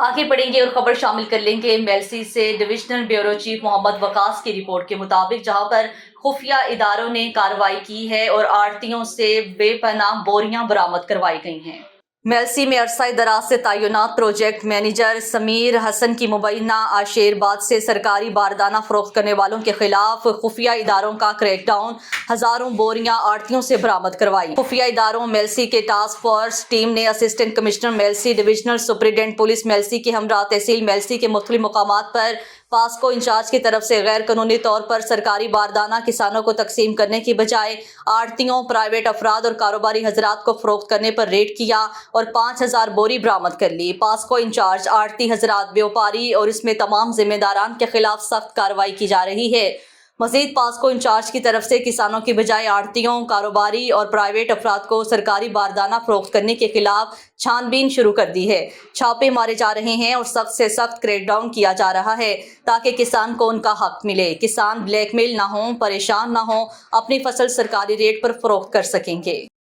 आगे बढ़ेंगे और खबर शामिल कर लेंगे मेलसी से। Divisional bureau chief Mohammad Waqas की रिपोर्ट के मुताबिक जहां पर खुफिया इदारों ने कार्रवाई की है और आड़तियों से बेपनाह बोरियां बरामद करवाई गई हैं। मेलसी में अरसा दराज से तैनात प्रोजेक्ट मैनेजर समीर हसन की मुबैना आशेरबाद से सरकारी बारदाना फरोख्त करने वालों के खिलाफ खुफिया इदारों का क्रैकडाउन, हजारों बोरियां आड़तियों से बरामद करवाई। खुफिया इदारों मेलसी के टास्क फोर्स टीम ने assistant commissioner Mailsi, divisional superintendent police Mailsi के हमरा तहसील मेलसी के मुख्तलिफ मुकामात पर पास्को इंचार्ज की तरफ से गैर कानूनी तौर पर सरकारी बारदाना किसानों को तकसीम करने की बजाय आड़तियों, प्राइवेट अफराद और कारोबारी हजरात को फरोख्त करने पर रेड किया और 5000 बोरी बरामद कर ली। पास्को इंचार्ज, आड़ती हजरात, व्यापारी और इसमें तमाम जिम्मेदारान के खिलाफ सख्त कार्रवाई की जा रही है। मजीद पास्को इंचार्ज की तरफ से किसानों की बजाय आड़तियों, कारोबारी और प्राइवेट अफराद को सरकारी बारदाना फरोख्त करने के खिलाफ छानबीन शुरू कर दी है। छापे मारे जा रहे हैं और सख्त से सख्त क्रैकडाउन किया जा रहा है ताकि किसान को उनका हक मिले, किसान ब्लैकमेल ना हो, परेशान ना हो, अपनी फसल सरकारी रेट पर फरोख्त कर सकेंगे।